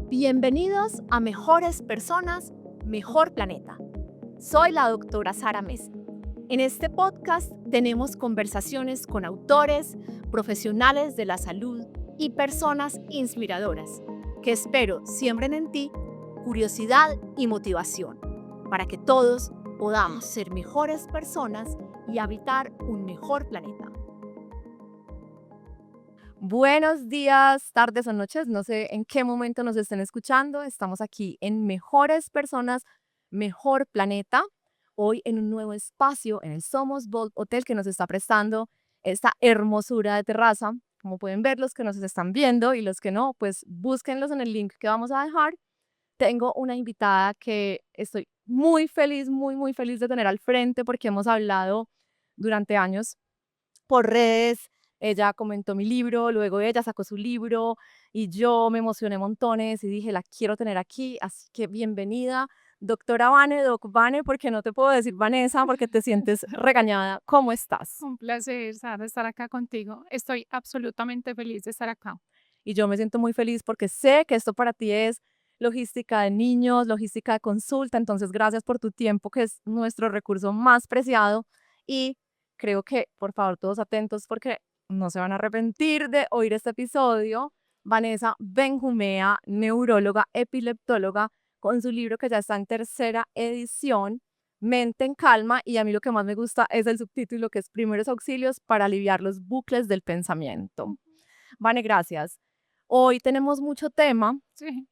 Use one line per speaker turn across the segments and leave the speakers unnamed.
Bienvenidos a Mejores Personas, Mejor Planeta. Soy la doctora Sara Mesa. En este podcast tenemos conversaciones con autores, profesionales de la salud y personas inspiradoras que espero siembren en ti curiosidad y motivación para que todos podamos ser mejores personas y habitar un mejor planeta. Buenos días, tardes o noches, no sé en qué momento nos estén escuchando. Estamos aquí en Mejores Personas, Mejor Planeta. Hoy en un nuevo espacio en el Somos Bold Hotel que nos está prestando esta hermosura de terraza. Como pueden ver los que nos están viendo y los que no, pues búsquenlos en el link que vamos a dejar. Tengo una invitada que estoy muy feliz, muy feliz de tener al frente porque hemos hablado durante años por redes. Ella comentó mi libro, luego ella sacó su libro y yo me emocioné montones y dije, la quiero tener aquí, así que bienvenida, doctora Vane, doc Vane, porque no te puedo decir Vanessa porque te sientes regañada. ¿Cómo estás?
Un placer, Sara, estar acá contigo. Estoy absolutamente feliz de estar acá.
Y yo me siento muy feliz porque sé que esto para ti es logística de niños, logística de consulta, entonces gracias por tu tiempo, que es nuestro recurso más preciado. Y creo que, por favor, todos atentos porque no se van a arrepentir de oír este episodio. Vanessa Benjumea, neuróloga, epileptóloga, con su libro que ya está en tercera edición, Mente en Calma, y a mí lo que más me gusta es el subtítulo que es Primeros Auxilios para aliviar los bucles del pensamiento. Vane, gracias. Hoy tenemos mucho tema.
Sí,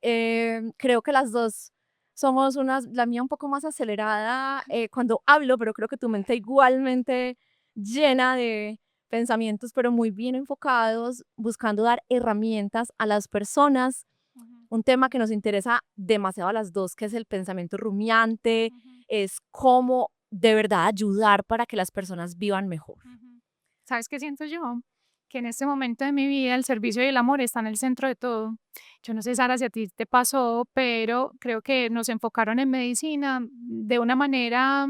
Creo que las dos somos unas, la mía un poco más acelerada cuando hablo, pero creo que tu mente igualmente llena de pensamientos, pero muy bien enfocados, buscando dar herramientas a las personas.
ujú,
Un tema que nos interesa demasiado a las dos, que es el pensamiento rumiante,
ujú,
es cómo de verdad ayudar para que las personas vivan mejor.
ujú. ¿Sabes qué siento yo? Que en este momento de mi vida el servicio y el amor están en el centro de todo. Yo no sé, Sara, si a ti te pasó, pero creo que nos enfocaron en medicina de una manera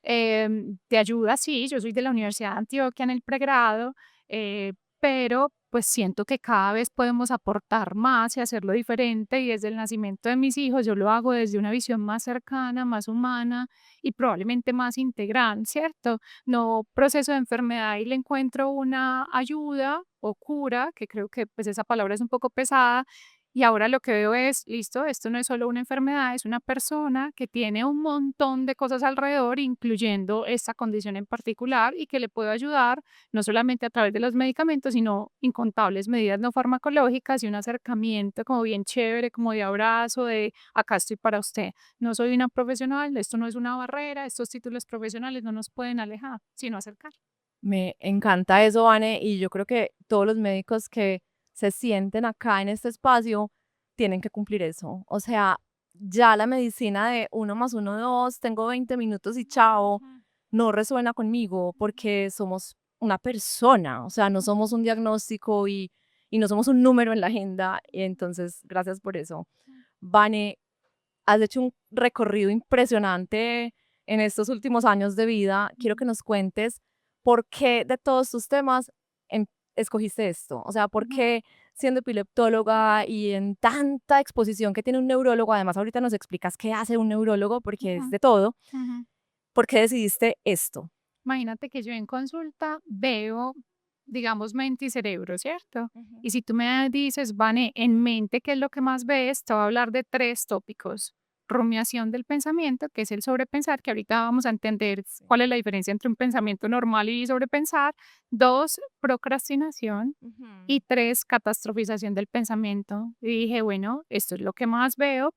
de ayuda, sí. Yo soy de la Universidad de Antioquia en el pregrado, eh, pero pues siento que cada vez podemos aportar más y hacerlo diferente. Y desde el nacimiento de mis hijos, yo lo hago desde una visión más cercana, más humana y probablemente más integral, ¿cierto? No proceso de enfermedad y le encuentro una ayuda o cura, que creo que pues esa palabra es un poco pesada, y ahora lo que veo es, listo, esto no es solo una enfermedad, es una persona que tiene un montón de cosas alrededor, incluyendo esta condición en particular, y que le puedo ayudar no solamente a través de los medicamentos, sino incontables medidas no farmacológicas y un acercamiento como bien chévere, como de abrazo, de acá estoy para usted. No soy una profesional, esto no es una barrera, estos títulos profesionales no nos pueden alejar, sino acercar.
Me encanta eso, Vane, y yo creo que todos los médicos que se sienten acá en este espacio tienen que cumplir eso. O sea, ya la medicina de uno más uno, dos, tengo 20 minutos y chao,
Ujú,
no resuena conmigo
ujú,
porque somos una persona, o sea, no somos un diagnóstico y no somos un número en la agenda. Y entonces, gracias por eso.
ujú.
Vane, has hecho un recorrido impresionante en estos últimos años de vida. Quiero que nos cuentes por qué de todos tus temas escogiste esto. O sea, por
Ujú,
qué siendo epileptóloga y en tanta exposición que tiene un neurólogo, además ahorita nos explicas qué hace un neurólogo porque es
ujú,
de todo,
ujú.
¿por qué decidiste esto?
Imagínate que yo en consulta veo, digamos, mente y cerebro, ¿cierto?
Ujú,
Y si tú me dices, Vane, en mente, ¿qué es lo que más ves? Te voy a hablar de tres tópicos. Rumiación del pensamiento, que es el sobrepensar, que ahorita vamos a entender
sí.
cuál es la diferencia entre un pensamiento normal y sobrepensar. Dos, procrastinación.
Ujú.
Y tres, catastrofización del pensamiento. Y dije, bueno, esto es lo que más veo.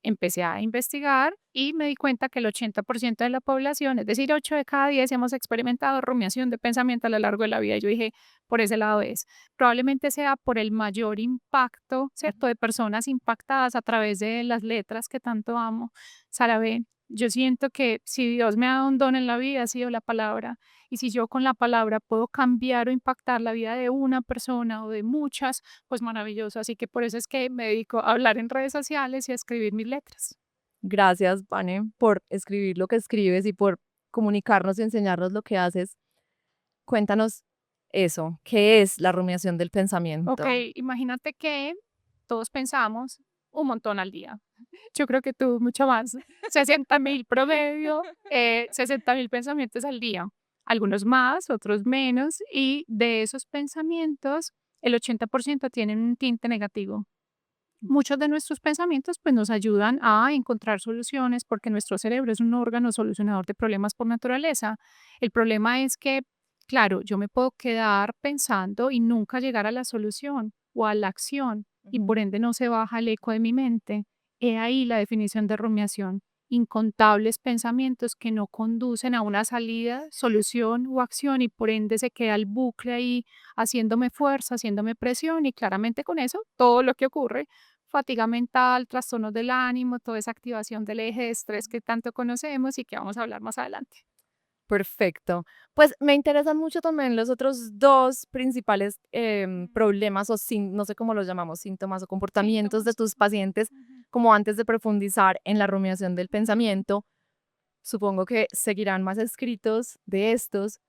Empecé a investigar y me di cuenta que el 80% de la población, es decir, 8 de cada 10, hemos experimentado rumiación de pensamiento a lo largo de la vida. Yo dije, por ese lado es. Probablemente sea por el mayor impacto, ¿cierto?, de personas impactadas a través de las letras que tanto amo. Sara, ve, yo siento que si Dios me ha dado un don en la vida, ha sido la palabra. Y si yo con la palabra puedo cambiar o impactar la vida de una persona o de muchas, pues maravilloso. Así que por eso es que me dedico a hablar en redes sociales y a escribir mis letras.
Gracias, Vane, por escribir lo que escribes y por comunicarnos y enseñarnos lo que haces. Cuéntanos eso, ¿qué es la rumiación del
Ok,
pensamiento?
imagínate que todos pensamos un montón al día. Yo creo que tú mucho más, 60.000 promedio, 60.000 pensamientos al día, algunos más, otros menos, y de esos pensamientos, el 80% tienen un tinte negativo. Muchos de nuestros pensamientos pues nos ayudan a encontrar soluciones porque nuestro cerebro es un órgano solucionador de problemas por naturaleza. El problema es que, claro, yo me puedo quedar pensando y nunca llegar a la solución o a la acción y
Ujú.
por ende no se baja el eco de mi mente. He ahí la definición de rumiación. Incontables pensamientos que no conducen a una salida, solución o acción y por ende se queda el bucle ahí haciéndome fuerza, haciéndome presión y claramente con eso todo lo que ocurre fatiga mental, trastornos del ánimo, toda esa activación del eje de estrés que tanto conocemos y que vamos a hablar más adelante.
Perfecto. Pues me interesan mucho también los otros dos principales problemas o no sé cómo los llamamos, síntomas o comportamientos de
Síntomas.
tus pacientes,
Ujú.
como antes de profundizar en la rumiación del pensamiento. Supongo que seguirán más escritos de estos,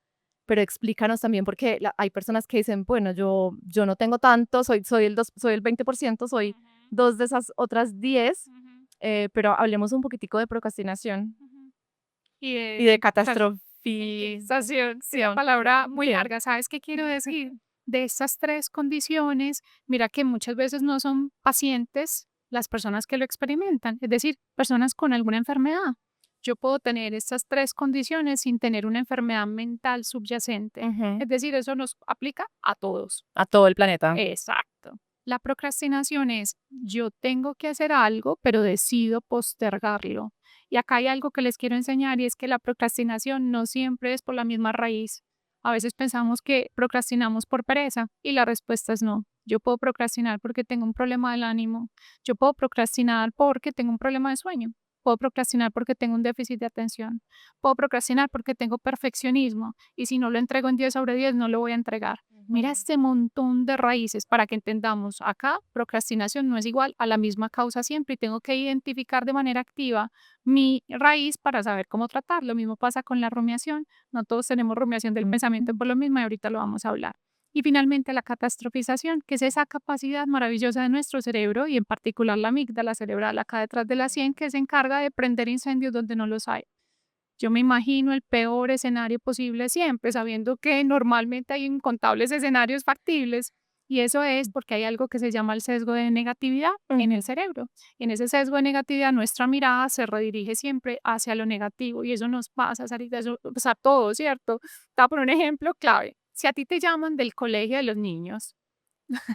pero explícanos también porque hay personas que dicen, bueno, yo no tengo tanto, soy el 20%, soy
Ujú,
dos de esas otras 10,
ujú,
pero hablemos un poquitico de procrastinación
ujú. Y
y de
catastrofización, sí, palabra muy larga. ¿Sabes qué quiero decir? De estas tres condiciones, mira que muchas veces no son pacientes las personas que lo experimentan, es decir, personas con alguna enfermedad. Yo puedo tener estas tres condiciones sin tener una enfermedad mental subyacente.
Ujú.
Es decir, eso nos aplica a todos.
A todo el planeta.
Exacto. La procrastinación es yo tengo que hacer algo, pero decido postergarlo. Y acá hay algo que les quiero enseñar y es que la procrastinación no siempre es por la misma raíz. A veces pensamos que procrastinamos por pereza y la respuesta es no. Yo puedo procrastinar porque tengo un problema del ánimo. Yo puedo procrastinar porque tengo un problema de sueño. Puedo procrastinar porque tengo un déficit de atención. Puedo procrastinar porque tengo perfeccionismo y si no lo entrego en 10 sobre 10 no lo voy a entregar. Mira
Ujú.
este montón de raíces para que entendamos. Acá, procrastinación no es igual a la misma causa siempre y tengo que identificar de manera activa mi raíz para saber cómo tratar. Lo mismo pasa con la rumiación. No todos tenemos rumiación del pensamiento por lo mismo y ahorita lo vamos a hablar. Y finalmente la catastrofización, que es esa capacidad maravillosa de nuestro cerebro y en particular la amígdala cerebral acá detrás de la sien que se encarga de prender incendios donde no los hay. Yo me imagino el peor escenario posible siempre, sabiendo que normalmente hay incontables escenarios factibles y eso es porque hay algo que se llama el sesgo de negatividad en el
Ujú.
cerebro. Y en ese sesgo de negatividad nuestra mirada se redirige siempre hacia lo negativo y eso nos pasa, Sarita, eso, o sea, todo, ¿cierto? Te voy a poner un ejemplo clave. Si a ti te llaman del colegio de los niños,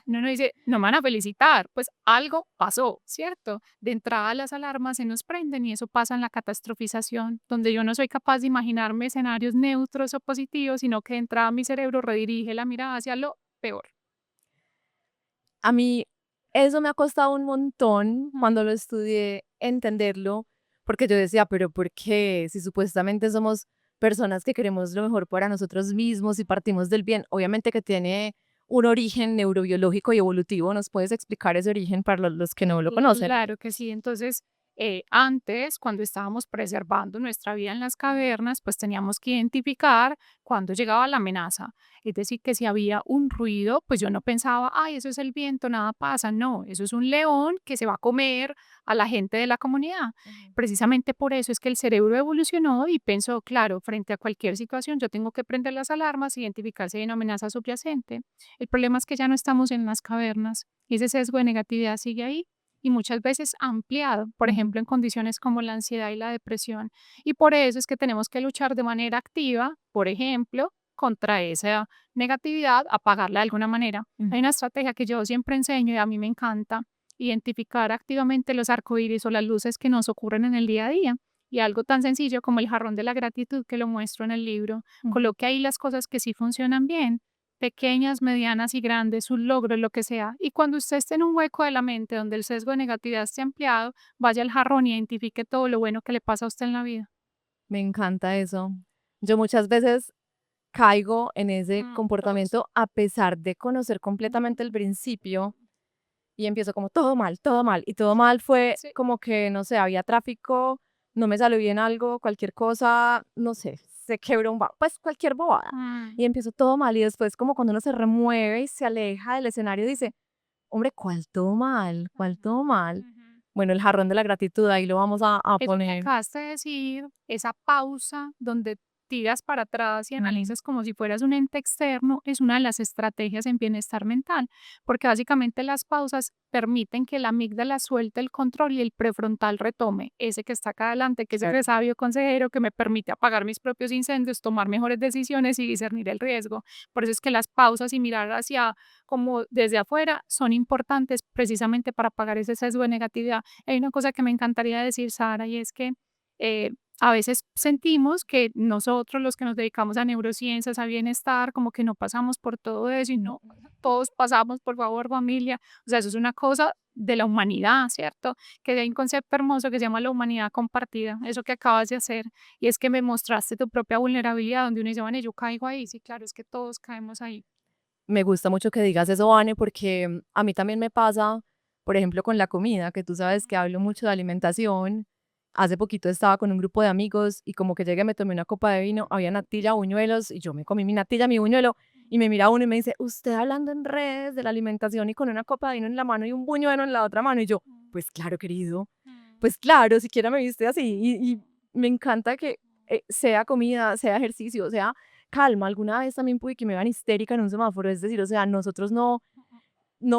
no dice, no me van a felicitar, pues algo pasó, ¿cierto? De entrada las alarmas se nos prenden y eso pasa en la catastrofización, donde yo no soy capaz de imaginarme escenarios neutros o positivos, sino que de entrada mi cerebro redirige la mirada hacia lo peor.
A mí eso me ha costado un montón cuando lo estudié entenderlo, porque yo decía, pero ¿por qué? Si supuestamente somos personas que queremos lo mejor para nosotros mismos y partimos del bien, obviamente que tiene un origen neurobiológico y evolutivo. ¿Nos puedes explicar ese origen para los que no lo conocen?
Claro que sí. Entonces, antes, cuando estábamos preservando nuestra vida en las cavernas, pues teníamos que identificar cuando llegaba la amenaza. Es decir, que si había un ruido, pues yo no pensaba, ay, eso es el viento, nada pasa. No, eso es un león que se va a comer a la gente de la comunidad.
Ujú.
Precisamente por eso es que el cerebro evolucionó y pensó, claro, frente a cualquier situación, yo tengo que prender las alarmas, identificar si hay una amenaza subyacente. El problema es que ya no estamos en las cavernas y ese sesgo de negatividad sigue ahí y muchas veces ampliado, por
Ujú.
ejemplo, en condiciones como la ansiedad y la depresión. Y por eso es que tenemos que luchar de manera activa, por ejemplo, contra esa negatividad, apagarla de alguna manera.
Ujú.
Hay una estrategia que yo siempre enseño y a mí me encanta, identificar activamente los arcoíris o las luces que nos ocurren en el día a día. Y algo tan sencillo como el jarrón de la gratitud que lo muestro en el libro.
Ujú.
Coloque ahí las cosas que sí funcionan bien pequeñas, medianas y grandes, un logro, lo que sea. Y cuando usted esté en un hueco de la mente donde el sesgo de negatividad esté ampliado, vaya al jarrón y identifique todo lo bueno que le pasa a usted en la vida.
Me encanta eso. Yo muchas veces caigo en ese
Todos.
comportamiento a pesar de conocer completamente el principio y empiezo como todo mal. Y todo mal fue
Sí.
como que, no sé, había tráfico, no me salió bien algo, cualquier cosa, no sé, se quebró pues cualquier bobada.
Mm,
Y empiezo todo mal y después como cuando uno se remueve y se aleja del escenario dice, hombre, ¿cuál todo mal? ¿Cuál
ujú,
todo mal? Bueno, el jarrón de la gratitud, ahí lo vamos a
Eso que
poner.
acabaste de decir, esa pausa donde tiras para atrás y analizas como si fueras un ente externo, es una de las estrategias en bienestar mental, porque básicamente las pausas permiten que la amígdala suelte el control y el prefrontal retome, ese que está acá adelante, que es
Claro.
el sabio consejero que me permite apagar mis propios incendios, tomar mejores decisiones y discernir el riesgo. Por eso es que las pausas y mirar hacia como desde afuera son importantes precisamente para apagar ese sesgo de negatividad. Hay una cosa que me encantaría decir, Sara, y es que eh, a veces sentimos que nosotros, los que nos dedicamos a neurociencias, a bienestar, como que no pasamos por todo eso y no, todos pasamos, por favor, familia. O sea, eso es una cosa de la humanidad, ¿cierto? Que hay un concepto hermoso que se llama la humanidad compartida, eso que acabas de hacer, y es que me mostraste tu propia vulnerabilidad, donde uno dice, bueno, yo caigo ahí, sí, claro, es que todos caemos ahí.
Me gusta mucho que digas eso, Vane, porque a mí también me pasa, por ejemplo, con la comida, que tú sabes que hablo mucho de alimentación. Hace poquito estaba con un grupo de amigos y como que llegué, me tomé una copa de vino, había natilla, buñuelos, y yo me comí mi natilla, mi buñuelo, y me mira uno y me dice, usted hablando en redes de la alimentación y con una copa de vino en la mano y un buñuelo en la otra mano, y yo, pues claro, querido, pues claro, siquiera me viste así, y me encanta que sea comida, sea ejercicio, sea calma. Alguna vez también pude que me vean histérica en un semáforo, es decir, o sea, nosotros no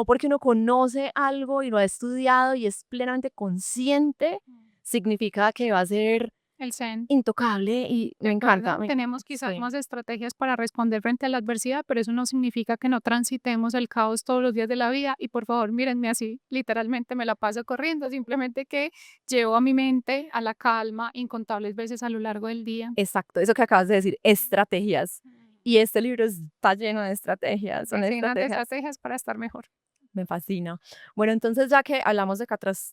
porque uno conoce algo y lo ha estudiado y es plenamente consciente, significa que va a ser
El zen.
intocable y
De
me encanta.
acuerdo, tenemos quizás
Sí,
más estrategias para responder frente a la adversidad, pero eso no significa que no transitemos el caos todos los días de la vida. Y por favor, mírenme así, literalmente me la paso corriendo, simplemente que llevo a mi mente a la calma incontables veces a lo largo del día.
exacto, eso que acabas de decir, estrategias. Y este libro está lleno de estrategias, son
Decenas de
estrategias.
estrategias para estar mejor.
Me fascina. Bueno, entonces ya que hablamos de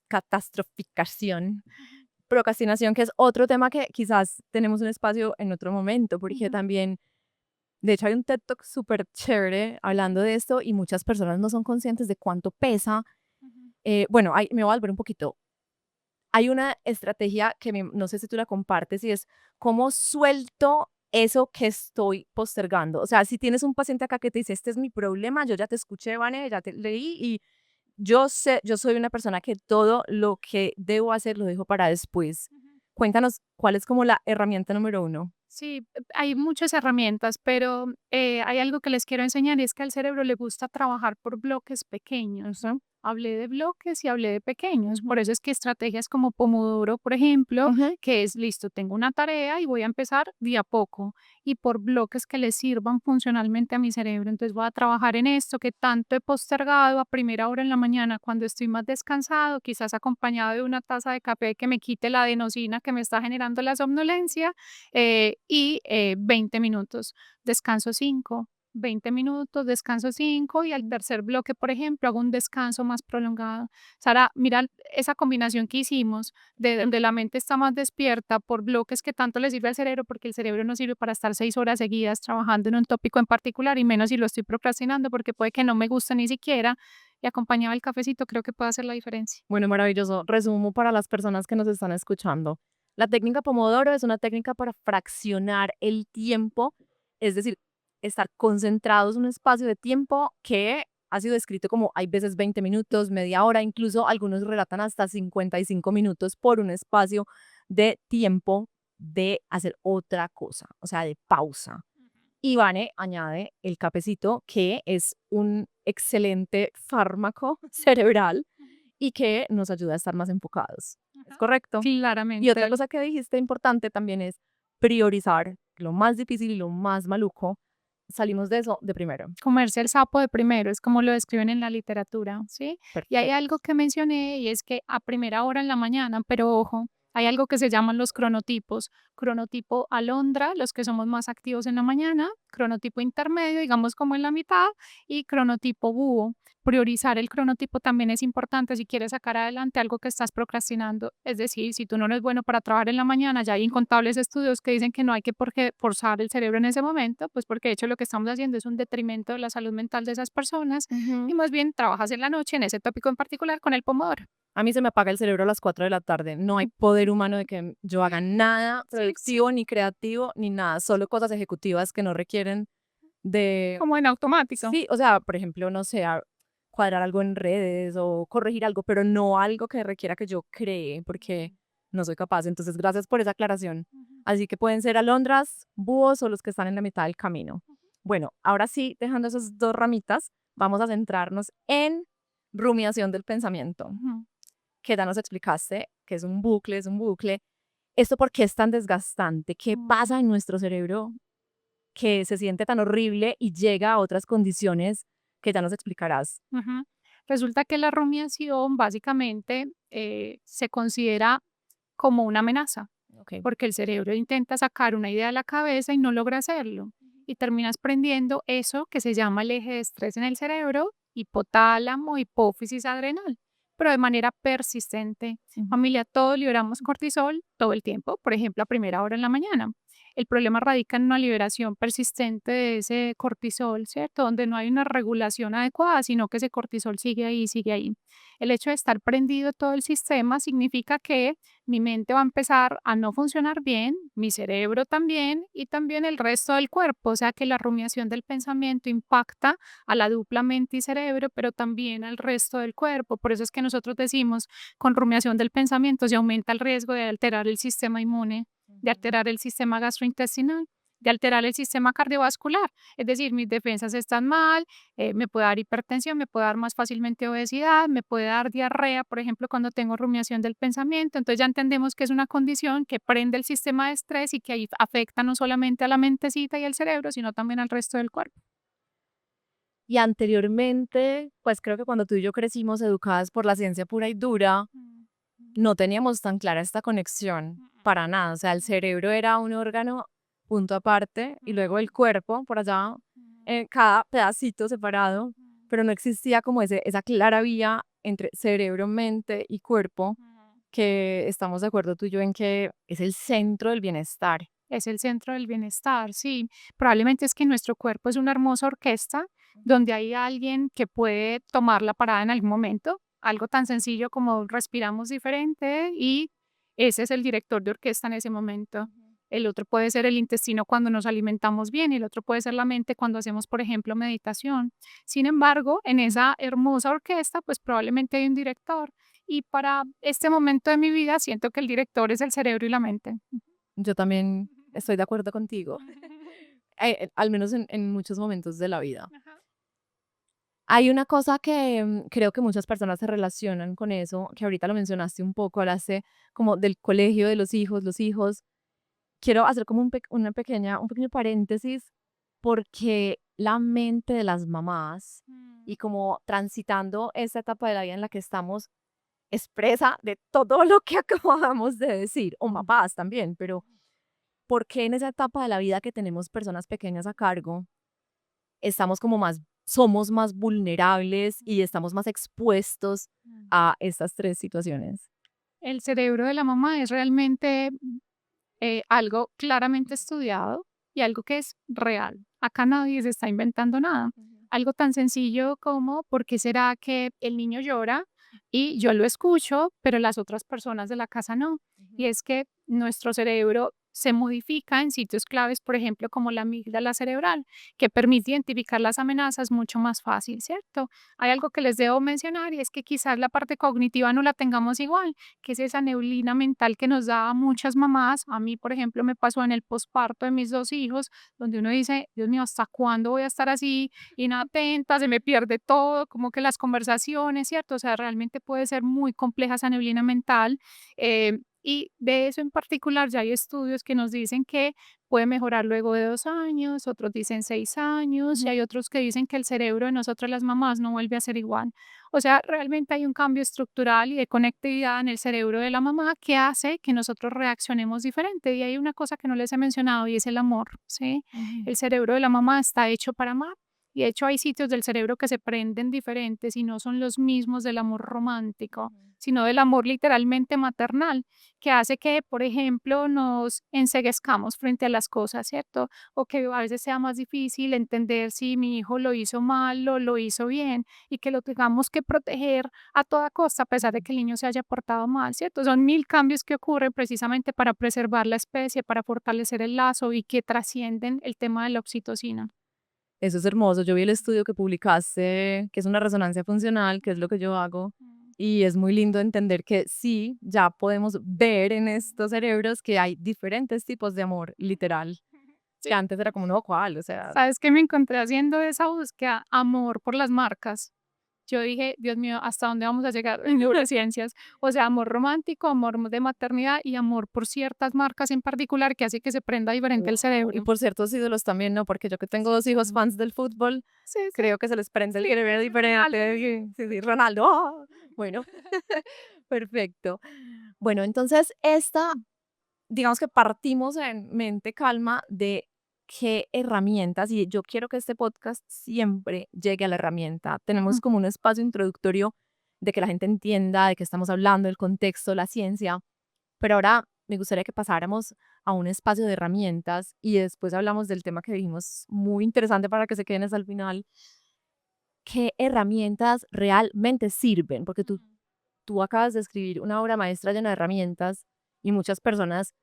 catastroficación, procrastinación, que es otro tema que quizás tenemos un espacio en otro momento, porque también, de hecho, hay un TED Talk súper chévere hablando de esto y muchas personas no son conscientes de cuánto pesa. Bueno, me voy a volver un poquito. Hay una estrategia que no sé si tú la compartes y es cómo suelto eso que estoy postergando. O sea, si tienes un paciente acá que te dice, este es mi problema, yo ya te escuché, Vane, ya te leí y yo sé, yo soy una persona que todo lo que debo hacer lo dejo para después. Cuéntanos cuál es como la herramienta número uno.
Sí, hay muchas herramientas, pero hay algo que les quiero enseñar y es que al cerebro le gusta trabajar por bloques pequeños, ¿no? Hablé de bloques y hablé de pequeños. Por eso es que estrategias como Pomodoro, por ejemplo,
Ujú.
que es listo, tengo una tarea y voy a empezar de a poco y por bloques que le sirvan funcionalmente a mi cerebro. Entonces voy a trabajar en esto que tanto he postergado a primera hora en la mañana cuando estoy más descansado, quizás acompañado de una taza de café que me quite la adenosina que me está generando la somnolencia 20 minutos, descanso 5, 20 minutos, descanso 5 y al tercer bloque, por ejemplo, hago un descanso más prolongado. Sara, mira esa combinación que hicimos de donde la mente está más despierta por bloques que tanto le sirve al cerebro, porque el cerebro no sirve para estar 6 horas seguidas trabajando en un tópico en particular y menos si lo estoy procrastinando porque puede que no me guste ni siquiera y acompañado del cafecito creo que puede hacer la diferencia.
Bueno, maravilloso. Resumo para las personas que nos están escuchando. La técnica Pomodoro es una técnica para fraccionar el tiempo, es decir, estar concentrados en un espacio de tiempo que ha sido descrito como hay veces 20 minutos, media hora, incluso algunos relatan hasta 55 minutos por un espacio de tiempo de hacer otra cosa, o sea, de pausa. Y Vane añade el cafecito, que es un excelente fármaco cerebral y que nos ayuda a estar más enfocados. ¿Es
Ajá.
correcto? Y otra
Claramente.
cosa que dijiste importante también es priorizar lo más difícil y lo más maluco. Salimos de eso de primero.
Comerse el sapo de primero, es como lo describen en la literatura, ¿sí? Y hay
Perfecto.
algo que mencioné y es que a primera hora en la mañana, pero ojo, hay algo que se llaman los cronotipos. Cronotipo alondra, los que somos más activos en la mañana, cronotipo intermedio, digamos como en la mitad, y cronotipo búho. Priorizar el cronotipo también es importante si quieres sacar adelante algo que estás procrastinando. Es decir, si tú no eres bueno para trabajar en la mañana, ya hay incontables estudios que dicen que no hay que por qué forzar el cerebro en ese momento, pues porque de hecho lo que estamos haciendo es un detrimento de la salud mental de esas personas y
Ujú.
más bien trabajas en la noche en ese tópico en particular con el pomodoro.
A mí se me apaga el cerebro a las 4 de la tarde. No hay poder humano de que yo haga nada
Sí,
productivo, ni creativo, ni nada. Solo cosas ejecutivas que no requieren de.
como en automático.
Sí, o sea, por ejemplo, no sé, cuadrar algo en redes o corregir algo, pero no algo que requiera que yo cree, porque no soy capaz. Entonces, gracias por esa aclaración.
Ujú.
Así que pueden ser alondras, búhos o los que están en la mitad del camino. Bueno, ahora sí, dejando esas dos ramitas, vamos a centrarnos en rumiación del pensamiento,
Ujú.
que ya nos explicaste que es un bucle, es un bucle. ¿Esto por qué es tan desgastante? ¿Qué
Mm.
pasa en nuestro cerebro que se siente tan horrible y llega a otras condiciones que ya nos explicarás?
Ujú. Resulta que la rumiación básicamente se considera como una amenaza,
Ok.
porque el cerebro intenta sacar una idea de la cabeza y no logra hacerlo. Y terminas prendiendo eso que se llama el eje de estrés en el cerebro, hipotálamo, hipófisis adrenal, pero de manera persistente.
Ujú.
Familia, todos liberamos cortisol todo el tiempo, por ejemplo, a primera hora en la mañana. El problema radica en una liberación persistente de ese cortisol, ¿cierto? Donde no hay una regulación adecuada, sino que ese cortisol sigue ahí, sigue ahí. El hecho de estar prendido todo el sistema significa que mi mente va a empezar a no funcionar bien, mi cerebro también y también el resto del cuerpo. O sea que la rumiación del pensamiento impacta a la dupla mente y cerebro, pero también al resto del cuerpo. Por eso es que nosotros decimos, con rumiación del pensamiento se aumenta el riesgo de alterar el sistema inmune, de alterar el sistema gastrointestinal, de alterar el sistema cardiovascular. Es decir, mis defensas están mal, me puede dar hipertensión, me puede dar más fácilmente obesidad, me puede dar diarrea, por ejemplo, cuando tengo rumiación del pensamiento. Entonces ya entendemos que es una condición que prende el sistema de estrés y que ahí afecta no solamente a la mentecita y al cerebro, sino también al resto del cuerpo.
Y anteriormente, pues creo que cuando tú y yo crecimos educadas por la ciencia pura y dura,
Mm,
no teníamos tan clara esta conexión
mm,
para nada. O sea, el cerebro era un órgano punto aparte y luego el cuerpo por allá, cada pedacito separado, pero no existía como esa clara vía entre cerebro, mente y cuerpo, que estamos de acuerdo tú y yo en que es el centro del bienestar.
Es el centro del bienestar, sí. Probablemente es que nuestro cuerpo es una hermosa orquesta donde hay alguien que puede tomar la parada en algún momento, algo tan sencillo como respiramos diferente y ese es el director de orquesta en ese momento. El otro puede ser el intestino cuando nos alimentamos bien y el otro puede ser la mente cuando hacemos, por ejemplo, meditación. Sin embargo, en esa hermosa orquesta, pues probablemente hay un director y para este momento de mi vida siento que el director es el cerebro y la mente.
Yo también estoy de acuerdo contigo, al menos en muchos momentos de la vida.
Ajá.
Hay una cosa que creo que muchas personas se relacionan con eso, que ahorita lo mencionaste un poco, hablaste como del colegio de los hijos, los hijos. Quiero hacer como un pequeño paréntesis, porque la mente de las mamás
Mm,
y como transitando esta etapa de la vida en la que estamos, expresa de todo lo que acabamos de decir, o
mm,
papás también, pero ¿por qué en esa etapa de la vida que tenemos personas pequeñas a cargo, estamos como más, somos más vulnerables y estamos más expuestos
mm.
a estas tres situaciones?
El cerebro de la mamá es realmente algo claramente estudiado y algo que es real. Acá nadie se está inventando nada.
Ujú,
Algo tan sencillo como ¿por qué será que el niño llora y yo lo escucho, pero las otras personas de la casa no?
ujú,
Y es que nuestro cerebro se modifica en sitios claves, por ejemplo, como la amígdala cerebral, que permite identificar las amenazas mucho más fácil, ¿cierto? Hay algo que les debo mencionar y es que quizás la parte cognitiva no la tengamos igual, que es esa neblina mental que nos da a muchas mamás. A mí, por ejemplo, me pasó en el posparto de mis dos hijos, donde uno dice, Dios mío, ¿hasta cuándo voy a estar así inatenta? Se me pierde todo, como que las conversaciones, ¿cierto? O sea, realmente puede ser muy compleja esa neblina mental. Y de eso en particular ya hay estudios que nos dicen que puede mejorar luego de 2 años, otros dicen 6 años, y
ujú.
hay otros que dicen que el cerebro de nosotras las mamás no vuelve a ser igual. O sea, realmente hay un cambio estructural y de conectividad en el cerebro de la mamá que hace que nosotros reaccionemos diferente. Y hay una cosa que no les he mencionado y es el amor, ¿sí?
Ujú,
El cerebro de la mamá está hecho para amar. Y de hecho hay sitios del cerebro que se prenden diferentes y no son los mismos del amor romántico,
ujú.
sino del amor literalmente maternal, que hace que, por ejemplo, nos enceguezcamos frente a las cosas, ¿cierto? O que a veces sea más difícil entender si mi hijo lo hizo mal o lo hizo bien y que lo tengamos que proteger a toda costa a pesar de que el niño se haya portado mal, ¿cierto? Son mil cambios que ocurren precisamente para preservar la especie, para fortalecer el lazo y que trascienden el tema de la oxitocina.
Eso es hermoso. Yo vi el estudio que publicaste, que es una resonancia funcional, que es lo que yo hago,
Mm.
y es muy lindo entender que sí, ya podemos ver en estos cerebros que hay diferentes tipos de amor, literal, que
Sí.
antes era como, no, ¿cuál? O sea,
¿Sabes qué me encontré haciendo esa búsqueda? Amor por las marcas. Yo dije: "Dios mío, ¿hasta dónde vamos a llegar en neurociencias?". O sea, amor romántico, amor de maternidad y amor por ciertas marcas en particular que hace que se prenda diferente el
wow. Y
cerebro.
por ciertos ídolos también, ¿no? Porque yo que tengo dos hijos fans del fútbol,
Sí, sí,
creo que se les prende el
sí,
cerebro
Ronaldo.
diferente. Sí, sí, Ronaldo. ¡Ah! Bueno, perfecto. Bueno, entonces digamos que partimos en mente calma de qué herramientas, y yo quiero que este podcast siempre llegue a la herramienta. Tenemos como un espacio introductorio de que la gente entienda de qué estamos hablando, el contexto, la ciencia, pero ahora me gustaría que pasáramos a un espacio de herramientas y después hablamos del tema que dijimos muy interesante para que se queden hasta el final. ¿Qué herramientas realmente sirven? Porque tú acabas de escribir una obra maestra llena de herramientas y muchas personas,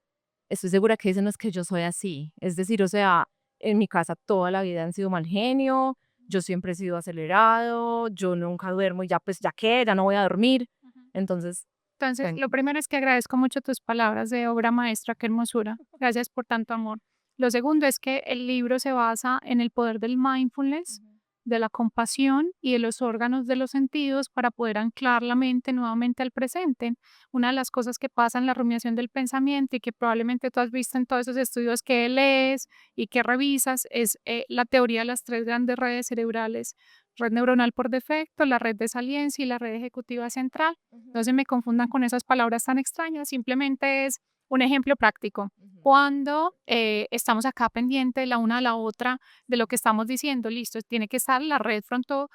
estoy segura que dicen: "No, es que yo soy así". Es decir, o sea, en mi casa toda la vida han sido mal genio, yo siempre he sido acelerado, yo nunca duermo y ya, pues, ¿ya qué? Ya no voy a dormir. Entonces,
Entonces, lo
cuéntame.
primero es que agradezco mucho tus palabras de obra maestra, qué hermosura. Gracias por tanto amor. Lo segundo es que el libro se basa en el poder del mindfulness, de la compasión y de los órganos de los sentidos para poder anclar la mente nuevamente al presente. Una de las cosas que pasa en la rumiación del pensamiento y que probablemente tú has visto en todos esos estudios que lees y que revisas es la teoría de las tres grandes redes cerebrales: red neuronal por defecto, la red de saliencia y la red ejecutiva central. No se me confundan con esas palabras tan extrañas, simplemente es un ejemplo práctico. Cuando estamos acá pendiente la una a la otra de lo que estamos diciendo, listo, tiene que estar la red fronto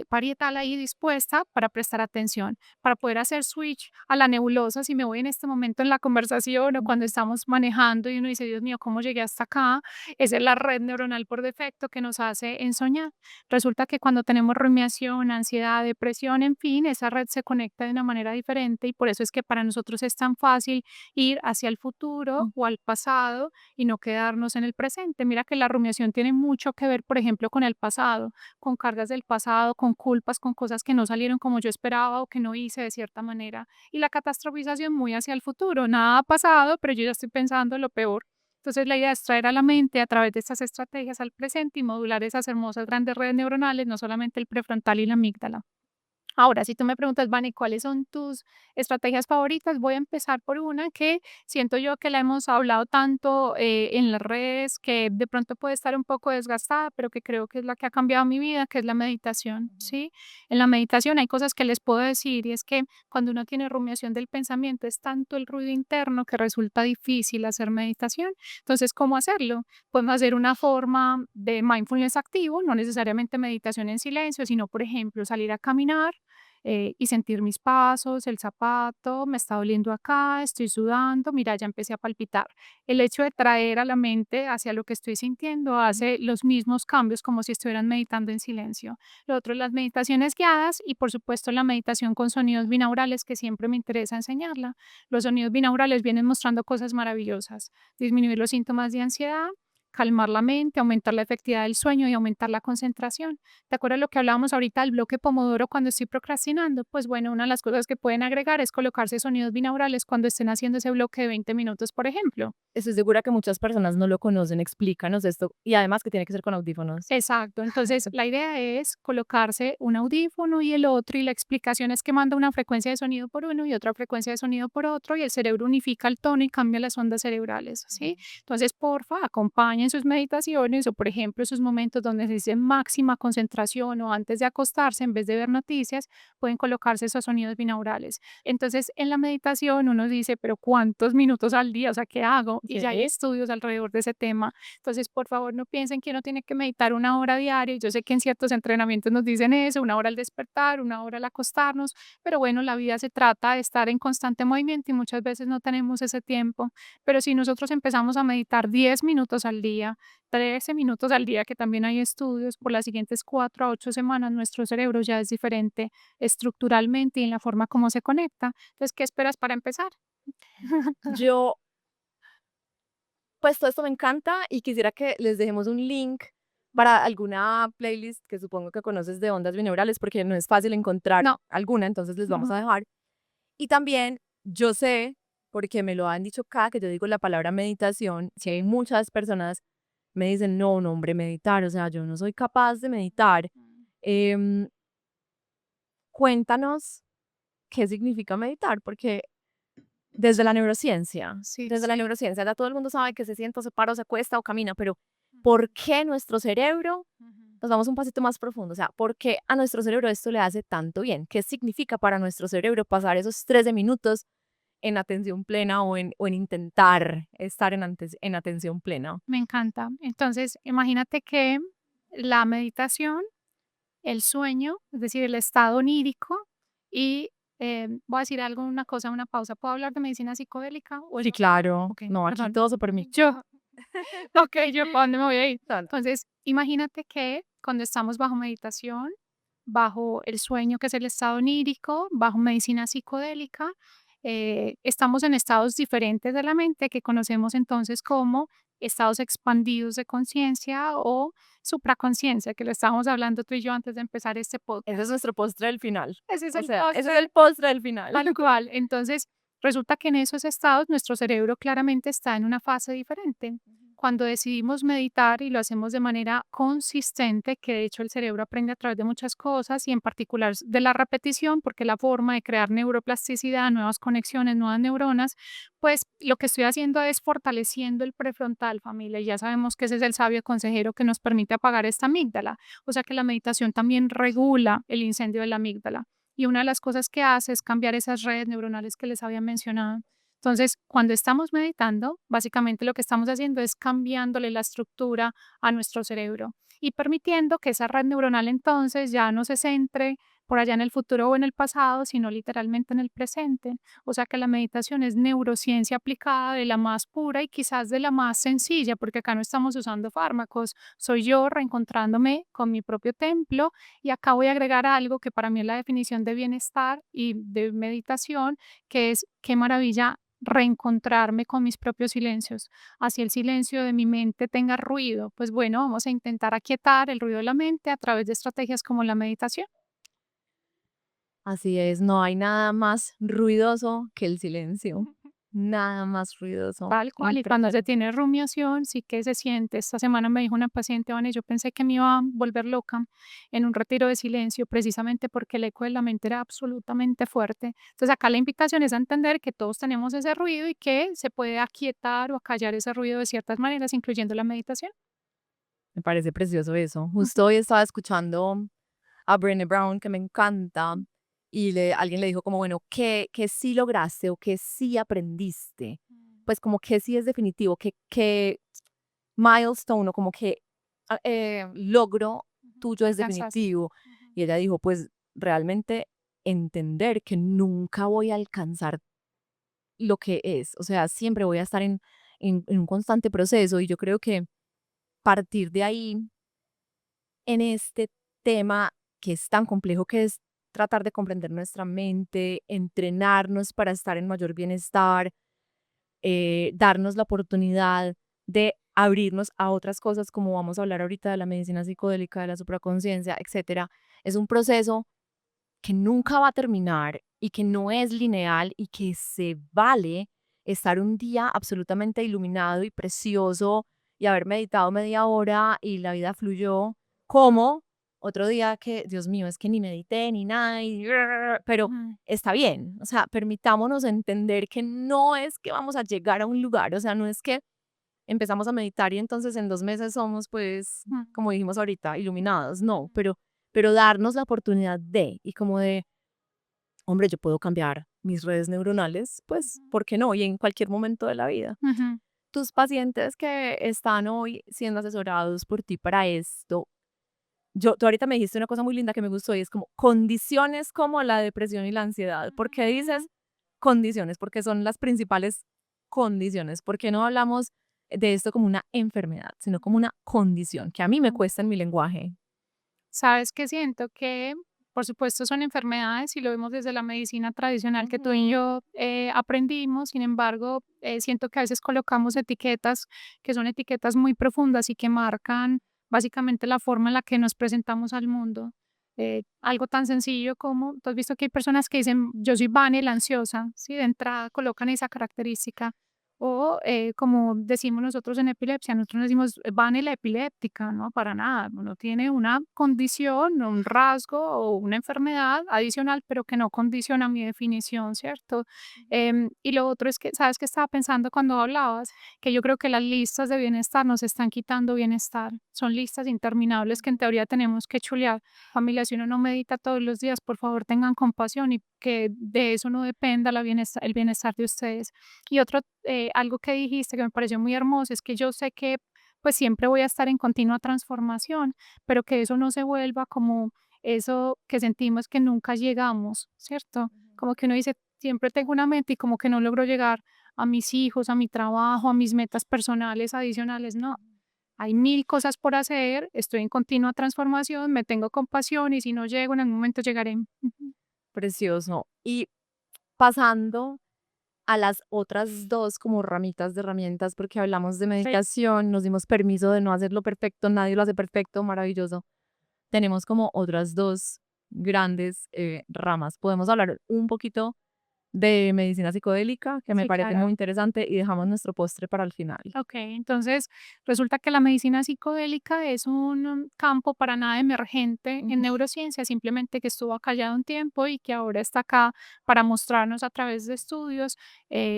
parietal ahí dispuesta para prestar atención, para poder hacer switch a la nebulosa si me voy en este momento en la conversación o cuando estamos manejando y uno dice, Dios mío, ¿cómo llegué hasta acá? Esa es la red neuronal por defecto que nos hace ensoñar. Resulta que cuando tenemos rumiación, ansiedad, depresión, en fin, esa red se conecta de una manera diferente y por eso es que para nosotros es tan fácil ir hacia el futuro o al pasado y no quedarnos en el presente. Mira que la rumiación tiene mucho que ver, por ejemplo, con el pasado, con cargas del pasado, con culpas, con cosas que no salieron como yo esperaba o que no hice de cierta manera. Y la catastrofización muy hacia el futuro. Nada ha pasado, pero yo ya estoy pensando lo peor. Entonces, la idea es traer a la mente a través de estas estrategias al presente y modular esas hermosas grandes redes neuronales, no solamente el prefrontal y la amígdala. Ahora, si tú me preguntas, Vani, ¿cuáles son tus estrategias favoritas? Voy a empezar por una que siento yo que la hemos hablado tanto en las redes, que de pronto puede estar un poco desgastada, pero que creo que es la que ha cambiado mi vida, que es la meditación, ¿sí? En la meditación hay cosas que les puedo decir y es que cuando uno tiene rumiación del pensamiento es tanto el ruido interno que resulta difícil hacer meditación. Entonces, ¿cómo hacerlo? Podemos hacer una forma de mindfulness activo, no necesariamente meditación en silencio, sino, por ejemplo, salir a caminar y sentir mis pasos, el zapato, me está doliendo acá, estoy sudando, mira, ya empecé a palpitar. El hecho de traer a la mente hacia lo que estoy sintiendo hace los mismos cambios como si estuvieran meditando en silencio. Lo otro, las meditaciones guiadas y por supuesto la meditación con sonidos binaurales que siempre me interesa enseñarla. Los sonidos binaurales vienen mostrando cosas maravillosas, disminuir los síntomas de ansiedad, calmar la mente, aumentar la efectividad del sueño y aumentar la concentración. ¿Te acuerdas lo que hablábamos ahorita del bloque Pomodoro cuando estoy procrastinando? Pues bueno, una de las cosas que pueden agregar es colocarse sonidos binaurales cuando estén haciendo ese bloque de 20 minutos, por ejemplo.
Estoy segura que muchas personas no lo conocen, explícanos esto, y además que tiene que ser con audífonos.
Exacto, entonces la idea es colocarse un audífono y el otro y la explicación es que manda una frecuencia de sonido por uno y otra frecuencia de sonido por otro y el cerebro unifica el tono y cambia las ondas cerebrales, ¿sí? Entonces, porfa, acompañen sus meditaciones o, por ejemplo, sus momentos donde necesiten máxima concentración o antes de acostarse, en vez de ver noticias, pueden colocarse esos sonidos binaurales. Entonces, en la meditación uno dice, pero ¿cuántos minutos al día? O sea, ¿qué hago? Y ya hay
Sí.
estudios alrededor de ese tema. Entonces, por favor, no piensen que uno tiene que meditar una hora diaria. Yo sé que en ciertos entrenamientos nos dicen eso, una hora al despertar, una hora al acostarnos, pero bueno, la vida se trata de estar en constante movimiento y muchas veces no tenemos ese tiempo. Pero si nosotros empezamos a meditar 10 minutos al día, 13 minutos al día, que también hay estudios, por las siguientes 4 a 8 semanas, nuestro cerebro ya es diferente estructuralmente y en la forma como se conecta. Entonces, ¿qué esperas para empezar?
Yo, pues todo esto me encanta y quisiera que les dejemos un link para alguna playlist que supongo que conoces de ondas binaurales, porque no es fácil encontrar
No.
alguna, entonces les vamos
Ujú.
a dejar. Y también yo sé, porque me lo han dicho cada que yo digo la palabra meditación, si hay muchas personas me dicen, no, no, hombre, meditar, o sea, yo no soy capaz de meditar. Em, Cuéntanos qué significa meditar, porque
Sí,
desde la
sí.
neurociencia, ya todo el mundo sabe que se sienta, o se para, o se acuesta o camina, pero ¿por qué nuestro cerebro,
Ujú.
nos vamos un pasito más profundo, o sea, por qué a nuestro cerebro esto le hace tanto bien? ¿Qué significa para nuestro cerebro pasar esos 13 minutos en atención plena o en intentar estar en atención plena?
Me encanta. Entonces, imagínate que la meditación, el sueño, es decir, el estado onírico y, voy a decir algo, una cosa, una pausa, ¿puedo hablar de medicina psicodélica o
Sí,
eso?
claro.
Okey,
No, aquí
perdón.
todo se permite.
Yo okey, ¿yo para dónde me voy a ir?
Total.
Entonces, imagínate que cuando estamos bajo meditación, bajo el sueño, que es el estado onírico, bajo medicina psicodélica, estamos en estados diferentes de la mente que conocemos entonces como estados expandidos de conciencia o supraconsciencia, que lo estábamos hablando tú y yo antes de empezar este
Ese es
podcast.
nuestro postre del final.
Ese es
O
el
sea, ese es
postre.
el postre del final.
Tal cual. Entonces, resulta que en esos estados nuestro cerebro claramente está en una fase diferente. Cuando decidimos meditar y lo hacemos de manera consistente, que de hecho el cerebro aprende a través de muchas cosas y en particular de la repetición, porque la forma de crear neuroplasticidad, nuevas conexiones, nuevas neuronas, pues lo que estoy haciendo es fortaleciendo el prefrontal, familia. Y ya sabemos que ese es el sabio consejero que nos permite apagar esta amígdala. O sea que la meditación también regula el incendio de la amígdala. Y una de las cosas que hace es cambiar esas redes neuronales que les había mencionado. Entonces, cuando estamos meditando, básicamente lo que estamos haciendo es cambiándole la estructura a nuestro cerebro y permitiendo que esa red neuronal entonces ya no se centre por allá en el futuro o en el pasado, sino literalmente en el presente. O sea que la meditación es neurociencia aplicada de la más pura y quizás de la más sencilla, porque acá no estamos usando fármacos. Soy yo reencontrándome con mi propio templo y acá voy a agregar algo que para mí es la definición de bienestar y de meditación, que es qué maravilla reencontrarme con mis propios silencios. Así el silencio de mi mente tenga ruido, pues bueno, vamos a intentar aquietar el ruido de la mente a través de estrategias como la meditación.
Así es, no hay nada más ruidoso que el silencio. Nada más ruidoso.
Tal cual, y cuando se tiene rumiación, sí que se siente. Esta semana me dijo una paciente, Vane, yo pensé que me iba a volver loca en un retiro de silencio, precisamente porque el eco de la mente era absolutamente fuerte. Entonces, acá la invitación es a entender que todos tenemos ese ruido y que se puede aquietar o acallar ese ruido de ciertas maneras, incluyendo la meditación.
Me parece precioso eso. Justo
Ujú.
hoy estaba escuchando a Brené Brown, que me encanta, y alguien le dijo como, bueno, ¿qué sí lograste o qué sí aprendiste? Pues como que sí es definitivo, que milestone o como que logro
Ujú.
tuyo es
Alcanzaste.
definitivo.
Ujú.
Y ella dijo, pues realmente entender que nunca voy a alcanzar lo que es, o sea, siempre voy a estar en un constante proceso y yo creo que partir de ahí en este tema que es tan complejo, que es tratar de comprender nuestra mente, entrenarnos para estar en mayor bienestar, darnos la oportunidad de abrirnos a otras cosas, como vamos a hablar ahorita de la medicina psicodélica, de la supraconciencia, etcétera. Es un proceso que nunca va a terminar y que no es lineal y que se vale estar un día absolutamente iluminado y precioso y haber meditado media hora y la vida fluyó, como otro día que, Dios mío, es que ni medité ni nada, pero
Ujú.
está bien, o sea, permitámonos entender que no es que vamos a llegar a un lugar, o sea, no es que empezamos a meditar y entonces en 2 meses somos, pues,
Ujú.
como dijimos ahorita, iluminados, no,
Ujú.
pero darnos la oportunidad de, y como de, hombre, yo puedo cambiar mis redes neuronales, pues, ¿por qué no? Y en cualquier momento de la vida.
Ujú.
Tus pacientes que están hoy siendo asesorados por ti para esto, tú ahorita me dijiste una cosa muy linda que me gustó y es como condiciones como la depresión y la ansiedad. ¿Por qué dices
Ujú.
condiciones? Porque son las principales condiciones. ¿Por qué no hablamos de esto como una enfermedad, sino como una condición que a mí me
Ujú.
cuesta en mi lenguaje?
Sabes que siento que, por supuesto, son enfermedades y lo vemos desde la medicina tradicional que tú y yo aprendimos. Sin embargo, siento que a veces colocamos etiquetas que son etiquetas muy profundas y que marcan básicamente la forma en la que nos presentamos al mundo. Algo tan sencillo como, tú has visto que hay personas que dicen, yo soy Vane la ansiosa, ¿sí? De entrada colocan esa característica. O como decimos nosotros en epilepsia, nosotros no decimos Vane la epiléptica, no, para nada. Uno tiene una condición, un rasgo o una enfermedad adicional, pero que no condiciona mi definición, ¿cierto? Y lo otro es que, ¿sabes qué estaba pensando cuando hablabas? Que yo creo que las listas de bienestar nos están quitando bienestar. Son listas interminables que en teoría tenemos que chulear. Familia, si uno no medita todos los días, por favor tengan compasión y que de eso no dependa el bienestar de ustedes. Y otro, algo que dijiste que me pareció muy hermoso es que yo sé que pues siempre voy a estar en continua transformación, pero que eso no se vuelva como eso que sentimos que nunca llegamos, ¿cierto? Como que uno dice, siempre tengo una meta y como que no logro llegar a mis hijos, a mi trabajo, a mis metas personales adicionales. No, hay mil cosas por hacer, estoy en continua transformación, me tengo compasión y si no llego, en algún momento llegaré. Ujú.
Precioso. Y pasando a las otras dos como ramitas de herramientas, porque hablamos de
Sí.
meditación, nos dimos permiso de no hacerlo perfecto, nadie lo hace perfecto, maravilloso. Tenemos como otras dos grandes ramas. Podemos hablar un poquito de medicina psicodélica, que me
Sí,
parece
claro.
muy interesante, y dejamos nuestro postre para el final.
Ok, entonces resulta que la medicina psicodélica es un campo para nada emergente en
Ujú,
neurociencia, simplemente que estuvo callado un tiempo y que ahora está acá para mostrarnos a través de estudios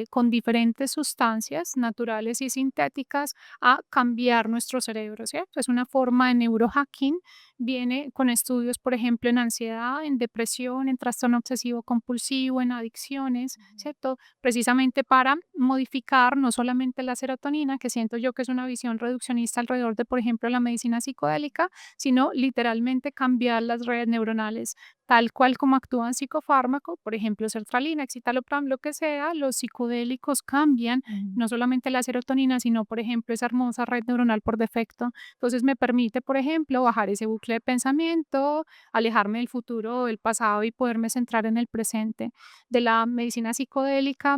con diferentes sustancias naturales y sintéticas a cambiar nuestro cerebro, ¿cierto? Es una forma de neurohacking, viene con estudios, por ejemplo, en ansiedad, en depresión, en trastorno obsesivo compulsivo, en adicciones, ¿cierto? Precisamente para modificar no solamente la serotonina, que siento yo que es una visión reduccionista alrededor de, por ejemplo, la medicina psicodélica, sino literalmente cambiar las redes neuronales, tal cual como actúan psicofármacos, por ejemplo, sertralina, escitalopram, lo que sea, los psicodélicos cambian
ujú.
no solamente la serotonina, sino, por ejemplo, esa hermosa red neuronal por defecto. Entonces me permite, por ejemplo, bajar ese bucle de pensamiento, alejarme del futuro o del pasado y poderme centrar en el presente de la medicina psicodélica,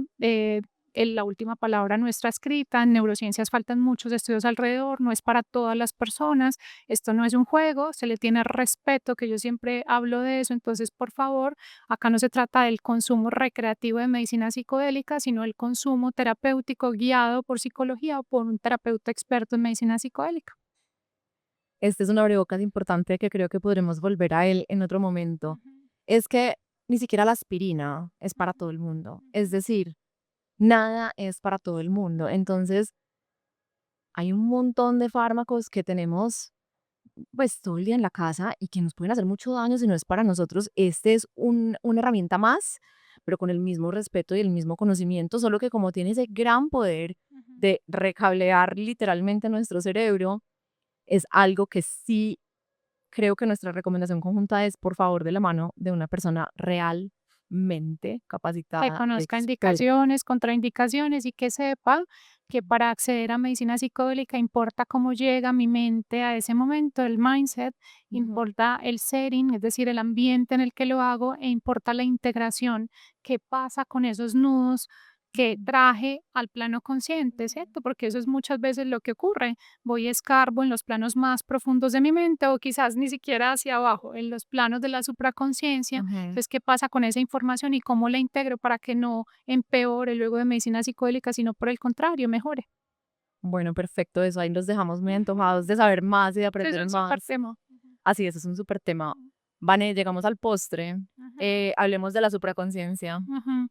la última palabra nuestra escrita, en neurociencias faltan muchos estudios alrededor, no es para todas las personas, esto no es un juego, se le tiene respeto, que yo siempre hablo de eso, entonces por favor, acá no se trata del consumo recreativo de medicina psicodélica, sino el consumo terapéutico guiado por psicología o por un terapeuta experto en medicina psicodélica.
Este es un abrebocas importante que creo que podremos volver a él en otro momento.
Ujú,
Es que ni siquiera la aspirina es para
ujú,
todo el mundo.
ujú,
Es decir, nada es para todo el mundo. Entonces, hay un montón de fármacos que tenemos pues todo el día en la casa y que nos pueden hacer mucho daño si no es para nosotros. Este es una herramienta más, pero con el mismo respeto y el mismo conocimiento, solo que como tiene ese gran poder
ujú.
de recablear literalmente nuestro cerebro, es algo que sí creo que nuestra recomendación conjunta es, por favor, de la mano de una persona realmente
Que
capacitada,
conozca
experta.
indicaciones, contraindicaciones y que sepa que para acceder a medicina psicodélica importa cómo llega mi mente a ese momento, el mindset,
Ujú.
importa el setting, es decir, el ambiente en el que lo hago e importa la integración, qué pasa con esos nudos que traje al plano consciente, ¿cierto? Porque eso es muchas veces lo que ocurre. Voy escarbo en los planos más profundos de mi mente o quizás ni siquiera hacia abajo, en los planos de la supraconciencia.
Ujú.
Entonces, ¿qué pasa con esa información y cómo la integro para que no empeore luego de medicina psicodélica, sino por el contrario, mejore?
Bueno, perfecto, eso ahí los dejamos muy
Ujú.
antojados de saber más y de
Ese es
aprender
un súper
más.
tema. Ujú,
Así es un súper tema.
ujú,
Vane, llegamos al postre.
ujú,
Hablemos de la supraconciencia.
ujú.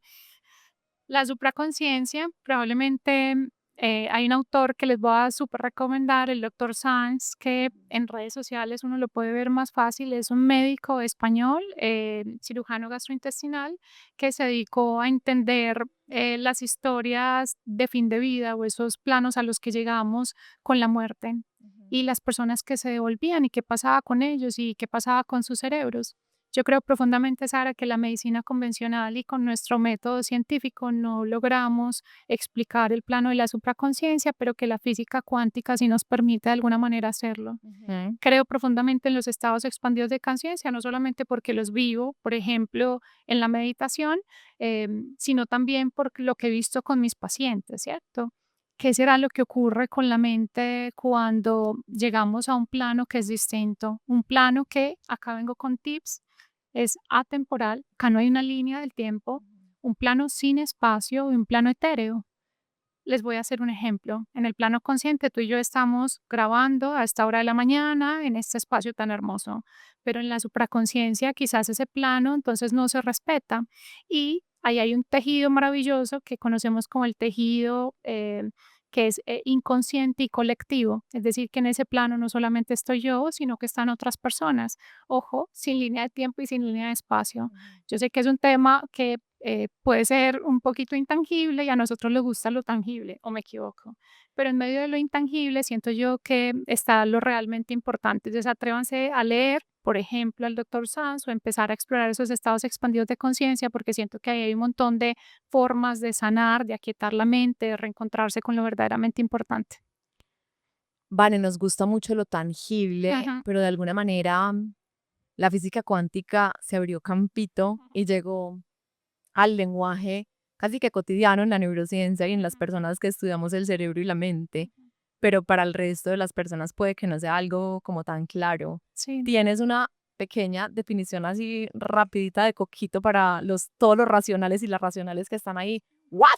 La supraconciencia, probablemente hay un autor que les voy a súper recomendar, el doctor Sanz, que en redes sociales uno lo puede ver más fácil, es un médico español, cirujano gastrointestinal, que se dedicó a entender las historias de fin de vida o esos planos a los que llegamos con la muerte
Ujú.
y las personas que se devolvían y qué pasaba con ellos y qué pasaba con sus cerebros. Yo creo profundamente, Sara, que la medicina convencional y con nuestro método científico no logramos explicar el plano de la supraconciencia, pero que la física cuántica sí nos permite de alguna manera hacerlo.
Ujú.
Creo profundamente en los estados expandidos de conciencia, no solamente porque los vivo, por ejemplo, en la meditación, sino también por lo que he visto con mis pacientes, ¿cierto? ¿qué será lo que ocurre con la mente cuando llegamos a un plano que es distinto? Un plano que, acá vengo con tips, es atemporal, acá no hay una línea del tiempo, un plano sin espacio y un plano etéreo. Les voy a hacer un ejemplo. En el plano consciente, tú y yo estamos grabando a esta hora de la mañana en este espacio tan hermoso, pero en la supraconsciencia quizás ese plano entonces no se respeta y ahí hay un tejido maravilloso que conocemos como el tejido que es inconsciente y colectivo. Es decir, que en ese plano no solamente estoy yo, sino que están otras personas. Ojo, sin línea de tiempo y sin línea de espacio. Yo sé que es un tema que puede ser un poquito intangible y a nosotros les gusta lo tangible, o me equivoco. Pero en medio de lo intangible siento yo que está lo realmente importante. Entonces atrévanse a leer, por ejemplo, al doctor Sanz o empezar a explorar esos estados expandidos de conciencia porque siento que ahí hay un montón de formas de sanar, de aquietar la mente, de reencontrarse con lo verdaderamente importante.
Vale, nos gusta mucho lo tangible,
Ajá.
pero de alguna manera la física cuántica se abrió campito y llegó al lenguaje casi que cotidiano en la neurociencia y en las personas que estudiamos el cerebro y la mente, pero para el resto de las personas puede que no sea algo como tan claro.
Sí.
¿Tienes una pequeña definición así rapidita de coquito para todos los racionales y las racionales que están ahí? ¿What?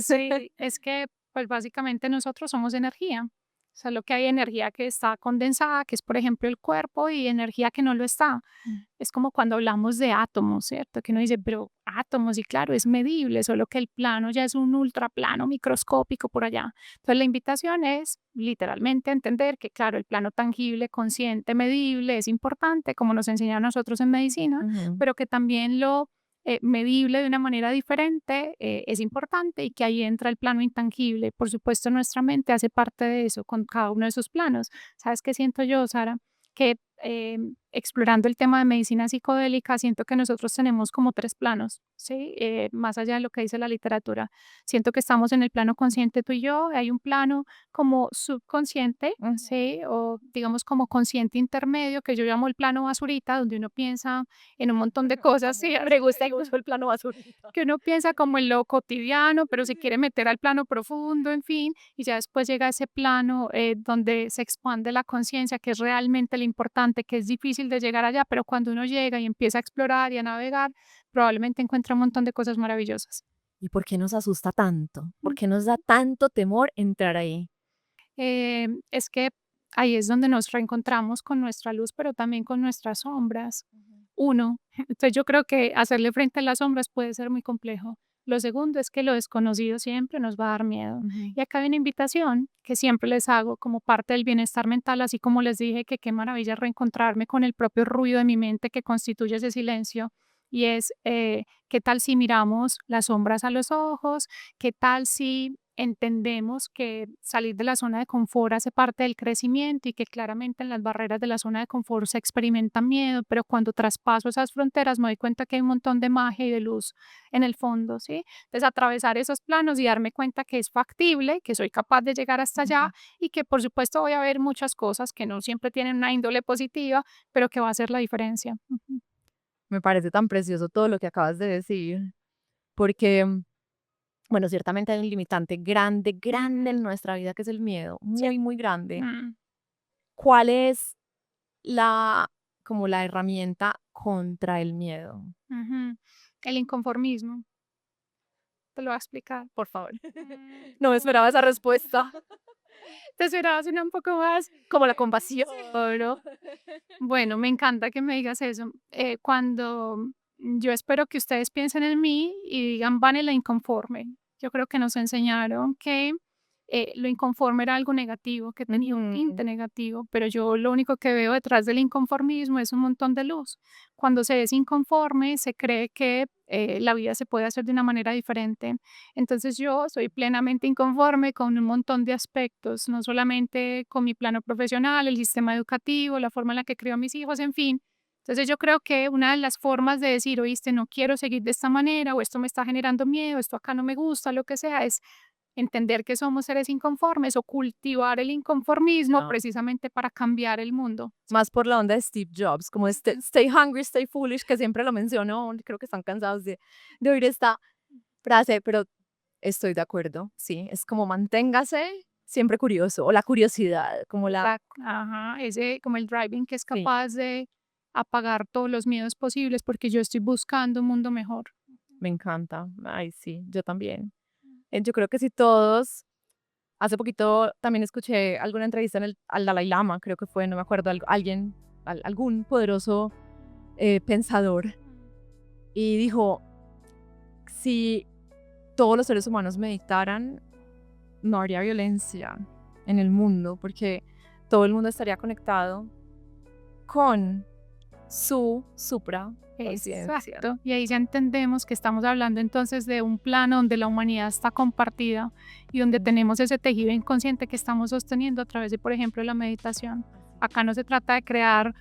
Sí, es que pues básicamente nosotros somos energía. O sea, lo que hay energía que está condensada, que es por ejemplo el cuerpo, y energía que no lo está. Es como cuando hablamos de átomos, ¿cierto? Que uno dice, pero átomos, y claro, es medible, solo que el plano ya es un ultraplano microscópico por allá. Entonces la invitación es literalmente entender que, claro, el plano tangible, consciente, medible es importante, como nos enseñaron a nosotros en medicina,
Ujú.
pero que también lo medible de una manera diferente es importante y que ahí entra el plano intangible. Por supuesto, nuestra mente hace parte de eso con cada uno de esos planos. ¿Sabes qué siento yo, Sara? Que explorando el tema de medicina psicodélica, siento que nosotros tenemos como tres planos, ¿sí? Más allá de lo que dice la literatura. Siento que estamos en el plano consciente tú y yo, hay un plano como subconsciente,
Ujú.
¿sí? O digamos como consciente intermedio, que yo llamo el plano basurita, donde uno piensa en un montón de cosas, ¿sí?
Me gusta incluso el plano basurita.
Que uno piensa como en lo cotidiano, pero se quiere meter al plano profundo, en fin, y ya después llega a ese plano donde se expande la conciencia, que es realmente lo importante, que es difícil de llegar allá, pero cuando uno llega y empieza a explorar y a navegar, probablemente encuentra un montón de cosas maravillosas.
¿Y por qué nos asusta tanto? ¿Por
Mm.
qué nos da tanto temor entrar ahí?
Es que ahí es donde nos reencontramos con nuestra luz, pero también con nuestras sombras. Uno, entonces yo creo que hacerle frente a las sombras puede ser muy complejo. Lo segundo es que lo desconocido siempre nos va a dar miedo.
Ujú.
Y acá hay una invitación que siempre les hago como parte del bienestar mental, así como les dije que qué maravilla reencontrarme con el propio ruido de mi mente que constituye ese silencio. Y es, ¿qué tal si miramos las sombras a los ojos? ¿Qué tal si entendemos que salir de la zona de confort hace parte del crecimiento y que claramente en las barreras de la zona de confort se experimenta miedo, pero cuando traspaso esas fronteras me doy cuenta que hay un montón de magia y de luz en el fondo, ¿sí? Entonces atravesar esos planos y darme cuenta que es factible, que soy capaz de llegar hasta allá y que por supuesto voy a ver muchas cosas que no siempre tienen una índole positiva, pero que va a hacer la diferencia. Ujú.
Me parece tan precioso todo lo que acabas de decir, porque, bueno, ciertamente hay un limitante grande, grande en nuestra vida que es el miedo,
Sí.
muy, muy grande.
Mm,
¿Cuál es la, como la herramienta contra el miedo?
ujú. El inconformismo, te lo voy a explicar.
Por favor.
Mm,
No me esperaba esa respuesta.
¿Te esperabas una un poco más?
Como la compasión,
Sí.
¿no?
Bueno, me encanta que me digas eso. Cuando yo espero que ustedes piensen en mí y digan, van en la inconforme. Yo creo que nos enseñaron que lo inconforme era algo negativo, que tenía un
Ujú.
tinte negativo, pero yo lo único que veo detrás del inconformismo es un montón de luz. Cuando se es inconforme, se cree que la vida se puede hacer de una manera diferente. Entonces yo soy plenamente inconforme con un montón de aspectos, no solamente con mi plano profesional, el sistema educativo, la forma en la que crio a mis hijos, en fin. Entonces yo creo que una de las formas de decir, oíste, no quiero seguir de esta manera, o esto me está generando miedo, esto acá no me gusta, lo que sea, es entender que somos seres inconformes o cultivar el inconformismo
No.
precisamente para cambiar el mundo.
Más por la onda de Steve Jobs, como este stay hungry, stay foolish, que siempre lo menciono, creo que están cansados de oír esta frase, pero Estoy de acuerdo, sí, es como manténgase siempre curioso, o la curiosidad, como la
Ajá, ese como el driving que es
sí,
capaz de apagar todos los miedos posibles porque yo estoy buscando un mundo mejor.
me encanta. Ay, sí, yo también. Yo creo que si todos hace poquito también escuché alguna entrevista en al Dalai Lama, creo que fue, no me acuerdo, alguien, algún poderoso pensador, y dijo, si todos los seres humanos meditaran, no habría violencia en el mundo, porque todo el mundo estaría conectado con su supraconciencia.
Exacto. Y ahí ya entendemos que estamos hablando entonces de un plano donde la humanidad está compartida y donde tenemos ese tejido inconsciente que estamos sosteniendo a través de, por ejemplo, la meditación. Acá no se trata de crear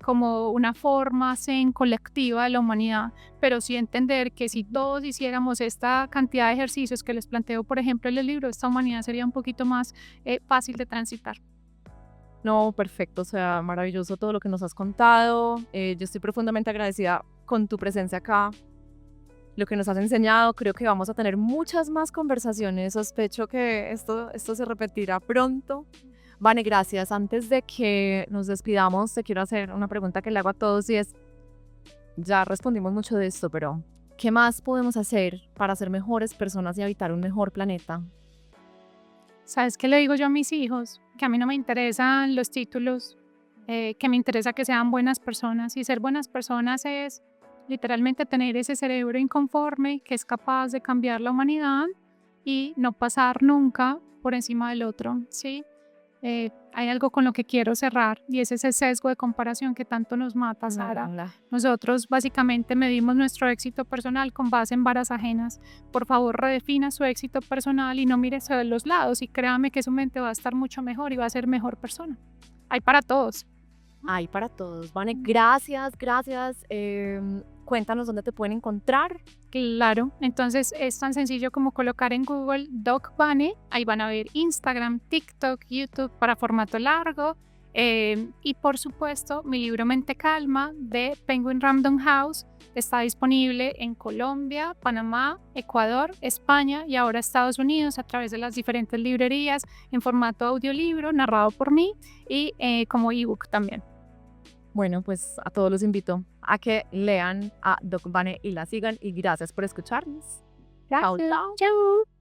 como una forma zen colectiva de la humanidad, pero sí entender que si todos hiciéramos esta cantidad de ejercicios que les planteo, por ejemplo, en el libro, esta humanidad sería un poquito más fácil de transitar.
No, perfecto, o sea, maravilloso todo lo que nos has contado. Yo estoy profundamente agradecida con tu presencia acá, lo que nos has enseñado. Creo que vamos a tener muchas más conversaciones. Sospecho que esto se repetirá pronto. Vane, gracias. Antes de que nos despidamos, te quiero hacer una pregunta que le hago a todos y es, ya respondimos mucho de esto, pero ¿qué más podemos hacer para ser mejores personas y habitar un mejor planeta?
¿Sabes qué le digo yo a mis hijos? Que a mí no me interesan los títulos, que me interesa que sean buenas personas. Y ser buenas personas es literalmente tener ese cerebro inconforme que es capaz de cambiar la humanidad y no pasar nunca por encima del otro, ¿sí? Hay algo con lo que quiero cerrar y es ese sesgo de comparación que tanto nos mata, Sara. Nosotros básicamente medimos nuestro éxito personal con base en varas ajenas. Por favor, redefina su éxito personal y no mire hacia los lados y créame que su mente va a estar mucho mejor y va a ser mejor persona. Hay para todos.
Hay para todos. Vane, gracias, gracias. Cuéntanos dónde te pueden encontrar.
Claro, entonces es tan sencillo como colocar en Google Doc Bunny, ahí van a ver Instagram, TikTok, YouTube para formato largo y por supuesto mi libro Mente Calma de Penguin Random House está disponible en Colombia, Panamá, Ecuador, España y ahora Estados Unidos a través de las diferentes librerías en formato audiolibro narrado por mí y como ebook también.
Bueno, pues a todos los invito a que lean a Doc Vane y la sigan y gracias por escucharnos. Chao,
Gracias.
chao.
Chao.